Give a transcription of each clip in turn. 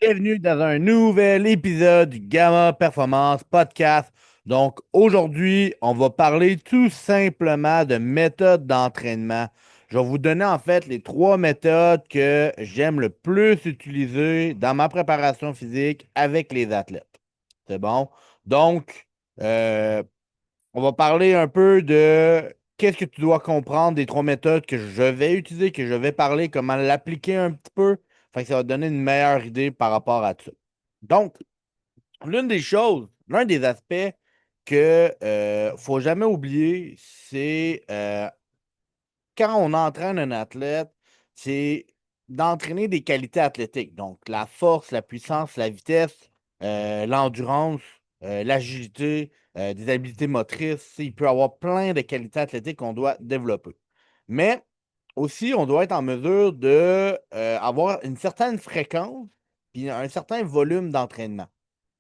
Bienvenue dans un nouvel épisode du Gamma Performance Podcast. Donc aujourd'hui, on va parler tout simplement de méthodes d'entraînement. Je vais vous donner en fait les trois méthodes que j'aime le plus utiliser dans ma préparation physique avec les athlètes. C'est bon? Donc, euh, on va parler un peu de qu'est-ce que tu dois comprendre des trois méthodes que je vais utiliser, que je vais parler, comment l'appliquer un petit peu. Fait que ça va te donner une meilleure idée par rapport à ça. Donc, l'une des choses, l'un des aspects que faut jamais oublier, c'est quand on entraîne un athlète, c'est d'entraîner des qualités athlétiques. Donc, la force, la puissance, la vitesse, l'endurance, l'agilité, des habiletés motrices. Il peut y avoir plein de qualités athlétiques qu'on doit développer. Mais aussi, on doit être en mesure de avoir une certaine fréquence et un certain volume d'entraînement.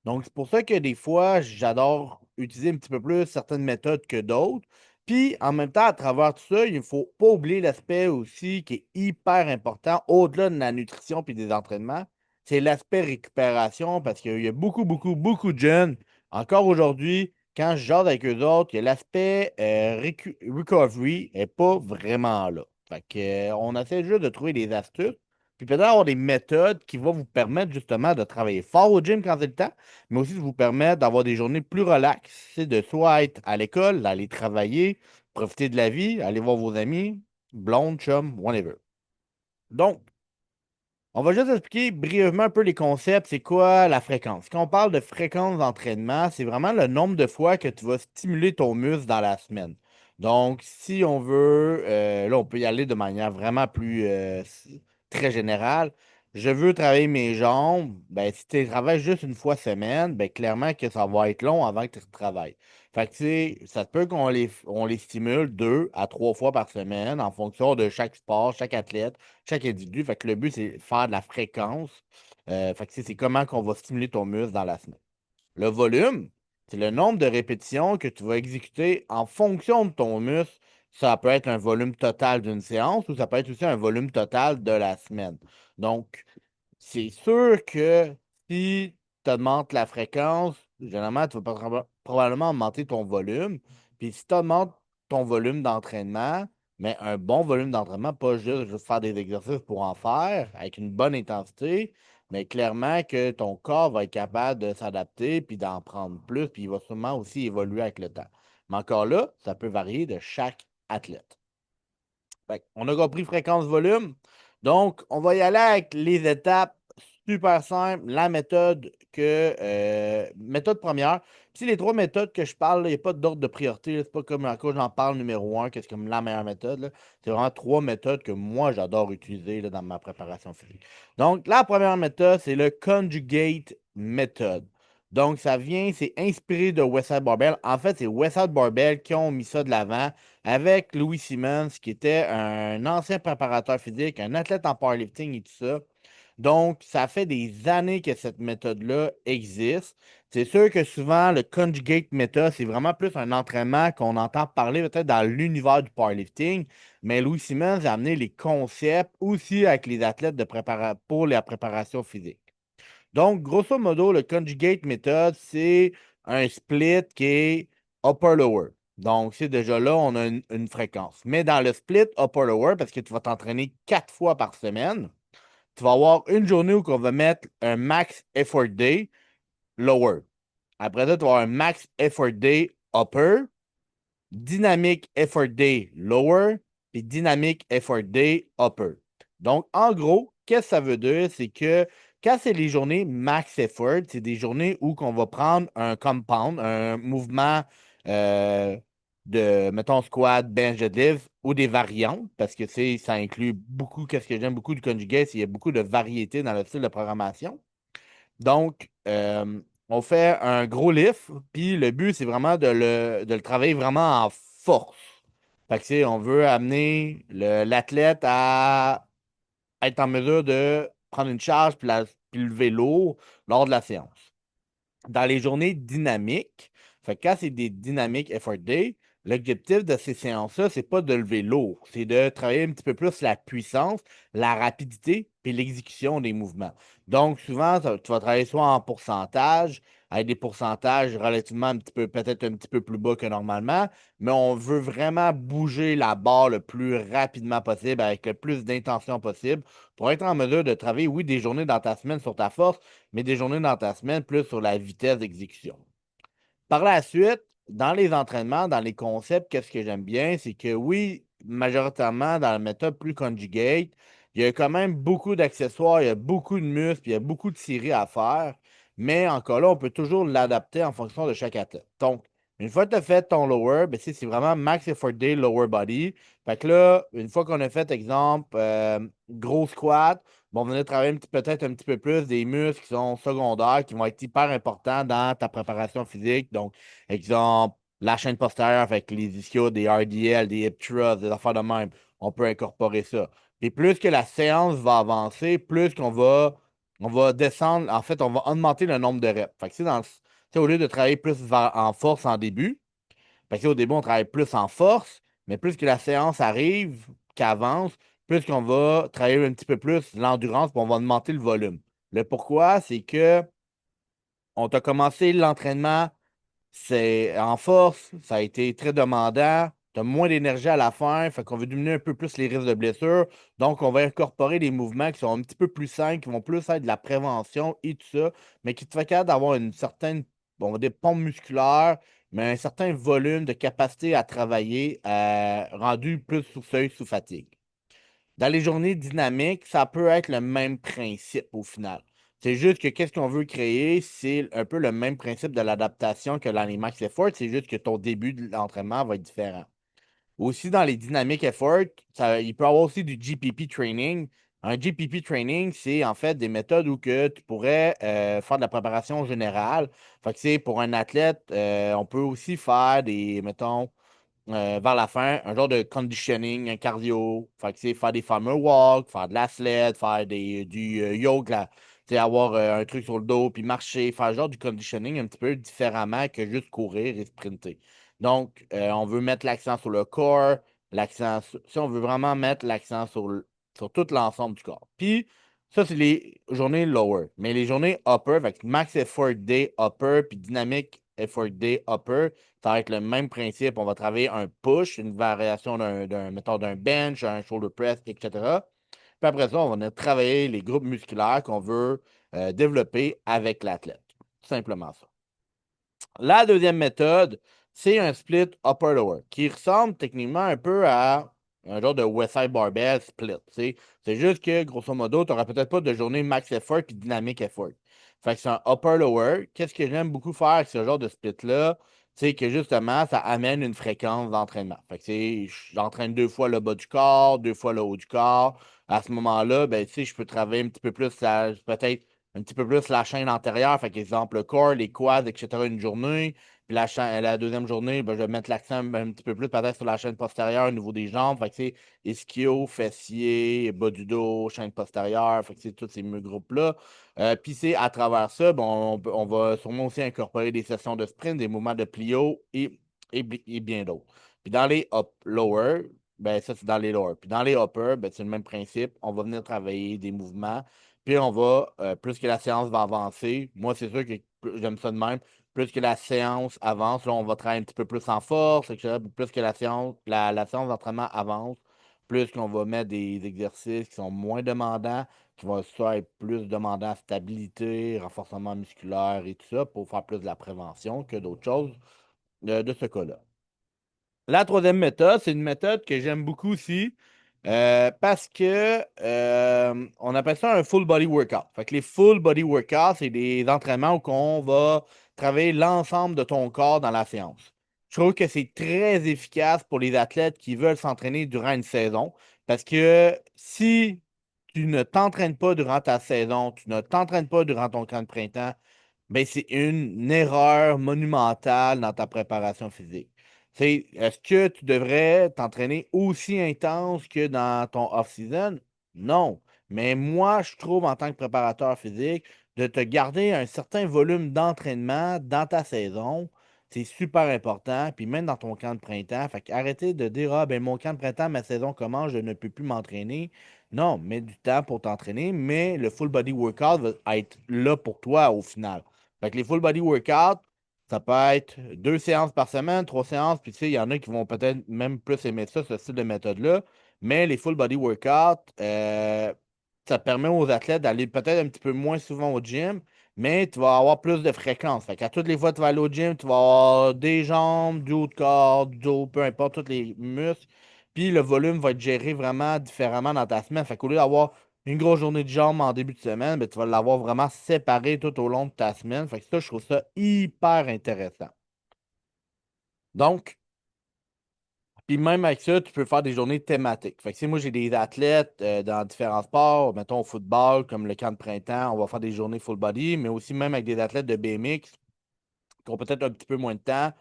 Donc, c'est pour ça que des fois, j'adore utiliser un petit peu plus certaines méthodes que d'autres. Puis, en même temps, à travers tout ça, il ne faut pas oublier l'aspect aussi qui est hyper important, au-delà de la nutrition puis des entraînements, c'est l'aspect récupération, parce qu'il y a beaucoup, beaucoup, beaucoup de jeunes, encore aujourd'hui, quand je jase avec eux autres, il y a l'aspect recovery n'est pas vraiment là. Fait que, on essaie juste de trouver des astuces, puis peut-être avoir des méthodes qui vont vous permettre justement de travailler fort au gym quand c'est le temps, mais aussi de vous permettre d'avoir des journées plus relaxes, c'est de soit être à l'école, d'aller travailler, profiter de la vie, aller voir vos amis, blonde, chum, whatever. Donc, on va juste expliquer brièvement un peu les concepts, c'est quoi la fréquence. Quand on parle de fréquence d'entraînement, c'est vraiment le nombre de fois que tu vas stimuler ton muscle dans la semaine. Donc, si on veut, là, on peut y aller de manière vraiment plus très générale. Je veux travailler mes jambes. Ben, si tu travailles juste une fois semaine, ben, clairement que ça va être long avant que tu travailles. Fait que, tu sais, ça se peut qu'on les stimule 2 à 3 fois par semaine en fonction de chaque sport, chaque athlète, chaque individu. Fait que le but, c'est de faire de la fréquence. Fait que c'est comment qu'on va stimuler ton muscle dans la semaine. Le volume, c'est le nombre de répétitions que tu vas exécuter en fonction de ton muscle. Ça peut être un volume total d'une séance ou ça peut être aussi un volume total de la semaine. Donc, c'est sûr que si tu augmentes la fréquence, généralement, tu vas probablement augmenter ton volume. Puis si tu augmentes ton volume d'entraînement, mais un bon volume d'entraînement, pas juste faire des exercices pour en faire, avec une bonne intensité, mais clairement que ton corps va être capable de s'adapter, puis d'en prendre plus, puis il va sûrement aussi évoluer avec le temps. Mais encore là, ça peut varier de chaque athlète. On a compris fréquence-volume. Donc, on va y aller avec les étapes super simples. La méthode méthode première. Puis les trois méthodes que je parle, il n'y a pas d'ordre de priorité. C'est pas comme quand j'en parle numéro un, que c'est comme la meilleure méthode, là. C'est vraiment trois méthodes que moi, j'adore utiliser là, dans ma préparation physique. Donc, la première méthode, c'est le conjugate method. Donc, c'est inspiré de Westside Barbell. En fait, c'est Westside Barbell qui ont mis ça de l'avant avec Louis Simmons, qui était un ancien préparateur physique, un athlète en powerlifting et tout ça. Donc, ça fait des années que cette méthode-là existe. C'est sûr que souvent, le conjugate method, c'est vraiment plus un entraînement qu'on entend parler peut-être dans l'univers du powerlifting, mais Louis Simmons a amené les concepts aussi avec les athlètes pour la préparation physique. Donc, grosso modo, le conjugate method, c'est un split qui est upper-lower. Donc, c'est déjà là, on a une fréquence. Mais dans le split upper-lower, parce que tu vas t'entraîner 4 fois par semaine, tu vas avoir une journée où on va mettre un max effort day lower. Après ça, tu vas avoir un max effort day upper, dynamic effort day lower, puis dynamic effort day upper. Donc, en gros, qu'est-ce que ça veut dire? C'est que quand c'est les journées max effort, c'est des journées où on va prendre un compound, un mouvement euh, de, mettons, squat, bench, deadlift ou des variantes, parce que ça inclut beaucoup, qu'est-ce que j'aime beaucoup du conjugate, c'est qu'il y a beaucoup de variété dans le style de programmation. Donc, on fait un gros lift, puis le but, c'est vraiment de le travailler vraiment en force. Fait que, on veut amener l'athlète à être en mesure de prendre une charge puis lever lourd lors de la séance. Dans les journées dynamiques, fait que quand c'est des dynamiques effort day, L'objectif de ces séances-là, c'est pas de lever lourd, c'est de travailler un petit peu plus la puissance, la rapidité et l'exécution des mouvements. Donc, souvent, tu vas travailler soit en pourcentage, avec des pourcentages relativement un petit peu, peut-être un petit peu plus bas que normalement, mais on veut vraiment bouger la barre le plus rapidement possible, avec le plus d'intention possible, pour être en mesure de travailler, oui, des journées dans ta semaine sur ta force, mais des journées dans ta semaine plus sur la vitesse d'exécution. Par la suite, dans les entraînements, dans les concepts, qu'est-ce que j'aime bien, c'est que oui, majoritairement dans la méthode plus conjugate, il y a quand même beaucoup d'accessoires, il y a beaucoup de muscles, puis il y a beaucoup de séries à faire, mais encore là, on peut toujours l'adapter en fonction de chaque athlète. Donc, une fois que tu as fait ton lower, ben, c'est vraiment max effort day lower body. Fait que là, une fois qu'on a fait, exemple, gros squat, bon, on va venir travailler peut-être un petit peu plus des muscles qui sont secondaires, qui vont être hyper importants dans ta préparation physique. Donc, exemple, la chaîne postérieure avec les ischios, des RDL, des hip thrusts, des affaires de même. On peut incorporer ça. Et plus que la séance va avancer, plus on va descendre. En fait, on va augmenter le nombre de reps. Fait que au lieu de travailler plus en force en début, fait que, au début, on travaille plus en force, mais plus que la séance arrive, qu'avance, plus qu'on va travailler un petit peu plus l'endurance, puis on va augmenter le volume. Le pourquoi, c'est que on t'a commencé l'entraînement, c'est en force, ça a été très demandant, tu as moins d'énergie à la fin, fait qu'on veut diminuer un peu plus les risques de blessure. Donc, on va incorporer des mouvements qui sont un petit peu plus simples, qui vont plus être de la prévention et tout ça, mais qui te fait capable d'avoir une certaine, on va dire, pompe musculaire, mais un certain volume de capacité à travailler rendu plus sous seuil, sous fatigue. Dans les journées dynamiques, ça peut être le même principe au final. C'est juste que qu'est-ce qu'on veut créer, c'est un peu le même principe de l'adaptation que dans les max effort, c'est juste que ton début de l'entraînement va être différent. Aussi, dans les dynamiques effort, il peut y avoir aussi du GPP training. Un GPP training, c'est en fait des méthodes où que tu pourrais faire de la préparation générale. Fait que c'est pour un athlète, on peut aussi faire des, mettons, vers la fin, un genre de conditioning, un cardio. Fait que, faire des fameux walks, faire de la sled, faire du yoga, avoir un truc sur le dos, puis marcher, faire genre du conditioning un petit peu différemment que juste courir et sprinter. Donc, on veut mettre l'accent sur le corps, si on veut vraiment mettre l'accent sur tout l'ensemble du corps. Puis, ça, c'est les journées lower. Mais les journées upper, avec max effort day upper, puis dynamic effort day upper, ça va être le même principe. On va travailler un push, une variation mettons, d'un bench, un shoulder press, etc. Puis après ça, on va venir travailler les groupes musculaires qu'on veut développer avec l'athlète. Tout simplement ça. La deuxième méthode, c'est un split upper-lower qui ressemble techniquement un peu à un genre de West Side Barbell split. C'est juste que, grosso modo, tu n'auras peut-être pas de journée max effort et dynamic effort. Fait que c'est un upper-lower. Qu'est-ce que j'aime beaucoup faire avec ce genre de split-là? C'est que justement, ça amène une fréquence d'entraînement. Fait que j'entraîne 2 fois le bas du corps, 2 fois le haut du corps. À ce moment-là, ben, je peux travailler un petit peu plus, peut-être un petit peu plus la chaîne antérieure. Fait qu'exemple, le corps, les quads, etc. une journée. Puis la deuxième journée, ben, je vais mettre l'accent un petit peu plus peut-être sur la chaîne postérieure au niveau des jambes. Fait que c'est ischio, fessier, bas du dos, chaîne postérieure. Fait que c'est tous ces groupes-là. Puis c'est à travers ça, bon, on va sûrement aussi incorporer des sessions de sprint, des mouvements de plio et bien d'autres. Puis dans les lower, ben ça c'est dans les lower. Puis dans les upper, ben, c'est le même principe. On va venir travailler des mouvements puis on va, plus que la séance va avancer, moi c'est sûr que j'aime ça de même, plus que la séance avance, là on va travailler un petit peu plus en force, etc. Puis plus que la séance d'entraînement avance, plus qu'on va mettre des exercices qui sont moins demandants, qui vont soit être plus demandants en stabilité, renforcement musculaire et tout ça, pour faire plus de la prévention que d'autres choses de ce cas-là. La troisième méthode, c'est une méthode que j'aime beaucoup aussi parce que on appelle ça un full body workout. Fait que les full body workouts, c'est des entraînements où on va travailler l'ensemble de ton corps dans la séance. Je trouve que c'est très efficace pour les athlètes qui veulent s'entraîner durant une saison parce que si tu ne t'entraînes pas durant ta saison, tu ne t'entraînes pas durant ton camp de printemps, ben, c'est une erreur monumentale dans ta préparation physique. Est-ce que tu devrais t'entraîner aussi intense que dans ton off-season? Non. Mais moi, je trouve en tant que préparateur physique, de te garder un certain volume d'entraînement dans ta saison, C'est super important. Puis même dans ton camp de printemps, fait arrêtez de dire ah ben mon camp de printemps, ma saison commence, je ne peux plus m'entraîner. Non, mets du temps pour t'entraîner, mais le full body workout va être là pour toi au final. Fait que les full body workout, ça peut être 2 séances par semaine, 3 séances, puis tu sais, il y en a qui vont peut-être même plus aimer ça, ce style de méthode-là. Mais les full body workout, ça permet aux athlètes d'aller peut-être un petit peu moins souvent au gym, mais tu vas avoir plus de fréquence. Fait qu'à toutes les fois que tu vas aller au gym, tu vas avoir des jambes, du haut de corps, du dos, peu importe, tous les muscles. Puis le volume va être géré vraiment différemment dans ta semaine. Fait qu'au lieu d'avoir une grosse journée de jambes en début de semaine, ben, tu vas l'avoir vraiment séparé tout au long de ta semaine. Fait que ça, je trouve ça hyper intéressant. Donc, puis même avec ça, tu peux faire des journées thématiques. Fait que si moi j'ai des athlètes dans différents sports, mettons au football, comme le camp de printemps, on va faire des journées full body, mais aussi même avec des athlètes de BMX qui ont peut-être un petit peu moins de temps.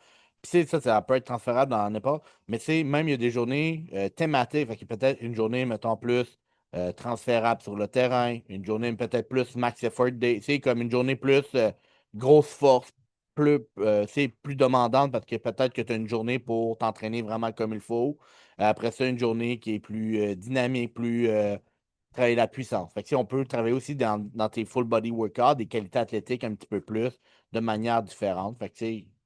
Puis ça peut être transférable dans n'importe. Mais même il y a des journées thématiques. Fait qu'il y a peut-être une journée, mettons, plus transférable sur le terrain, une journée peut-être plus max effort day. C'est comme une journée plus grosse force, c'est plus demandante parce que peut-être que tu as une journée pour t'entraîner vraiment comme il faut. Après ça, une journée qui est plus dynamique, plus travailler la puissance. Fait que, si on peut travailler aussi dans tes full body workouts, des qualités athlétiques un petit peu plus, de manière différente. Fait que,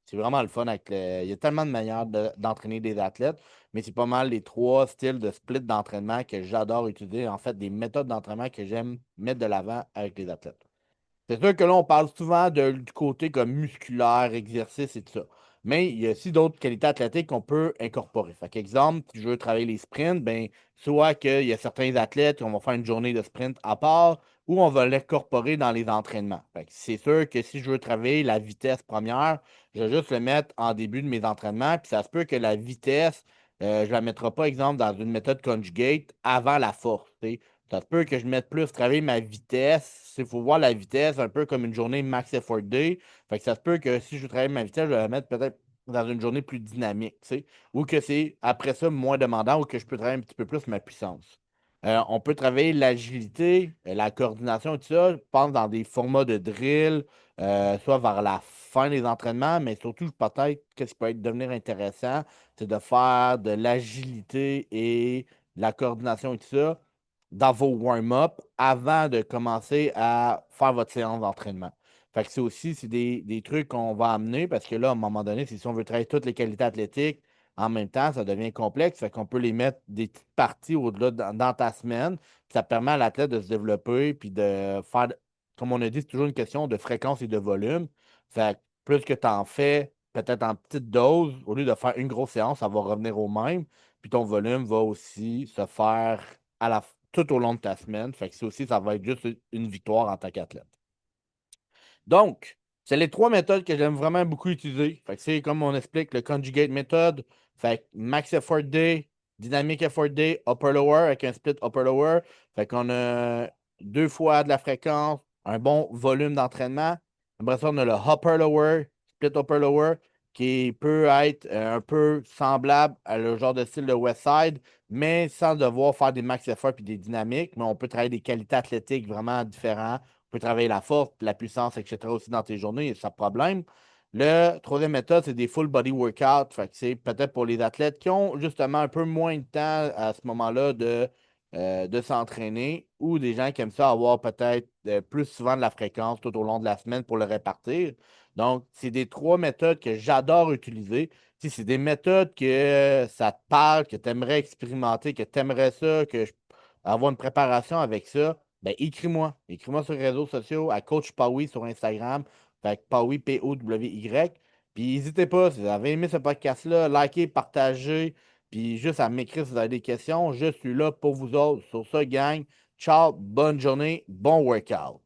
c'est vraiment le fun avec il y a tellement de manières d'entraîner des athlètes, mais c'est pas mal les trois styles de split d'entraînement que j'adore utiliser. En fait, des méthodes d'entraînement que j'aime mettre de l'avant avec les athlètes. C'est sûr que là, on parle souvent du côté comme musculaire, exercice et tout ça. Mais il y a aussi d'autres qualités athlétiques qu'on peut incorporer. Fait qu'exemple, si je veux travailler les sprints, ben, soit qu'il y a certains athlètes qui vont faire une journée de sprint à part ou on va l'incorporer dans les entraînements. Fait que c'est sûr que si je veux travailler la vitesse première, je vais juste le mettre en début de mes entraînements. Puis ça se peut que la vitesse, je ne la mettrai pas, exemple, dans une méthode conjugate avant la force. Ça se peut que je mette plus travailler ma vitesse. Il faut voir la vitesse un peu comme une journée max effort day. Fait que ça se peut que si je travaille ma vitesse, je vais la mettre peut-être dans une journée plus dynamique, tu sais. Ou que c'est après ça moins demandant ou que je peux travailler un petit peu plus ma puissance. On peut travailler l'agilité, la coordination et tout ça, je pense, dans des formats de drill, soit vers la fin des entraînements, mais surtout peut-être que ce qui peut être devenir intéressant, c'est de faire de l'agilité et de la coordination et tout ça dans vos warm-up avant de commencer à faire votre séance d'entraînement. Fait que c'est des trucs qu'on va amener parce que là, à un moment donné, si on veut travailler toutes les qualités athlétiques en même temps, ça devient complexe. Fait qu'on peut les mettre des petites parties au-delà dans ta semaine. Ça permet à l'athlète de se développer puis de faire, comme on a dit, c'est toujours une question de fréquence et de volume. Fait que plus que tu en fais, peut-être en petite dose, au lieu de faire une grosse séance, ça va revenir au même. Puis ton volume va aussi se faire tout au long de ta semaine. Fait que ça aussi, ça va être juste une victoire en tant qu'athlète. Donc, c'est les trois méthodes que j'aime vraiment beaucoup utiliser. Fait que c'est comme on explique le conjugate method. Fait que max effort day, dynamic effort day, upper lower avec un split upper lower. Fait qu'on a 2 fois de la fréquence, un bon volume d'entraînement. Après ça, on a le upper lower, split upper lower, qui peut être un peu semblable à le genre de style de Westside, mais sans devoir faire des max effort et des dynamiques. Mais on peut travailler des qualités athlétiques vraiment différentes. Tu peux travailler la force, la puissance, etc. aussi dans tes journées, ça problème. Le troisième méthode, c'est des full body workout. Fait que c'est peut-être pour les athlètes qui ont justement un peu moins de temps à ce moment-là de s'entraîner ou des gens qui aiment ça avoir peut-être plus souvent de la fréquence tout au long de la semaine pour le répartir. Donc, c'est des trois méthodes que j'adore utiliser. Si c'est des méthodes que ça te parle, que tu aimerais expérimenter, que tu aimerais ça, avoir une préparation avec ça, ben, écris-moi. Écris-moi sur les réseaux sociaux à Coach Pawi sur Instagram. Fait que Pawi, P-O-W-Y. Puis n'hésitez pas, si vous avez aimé ce podcast-là, likez, partagez. Puis juste à m'écrire si vous avez des questions. Je suis là pour vous autres. Sur ça, gang. Ciao, bonne journée, bon workout.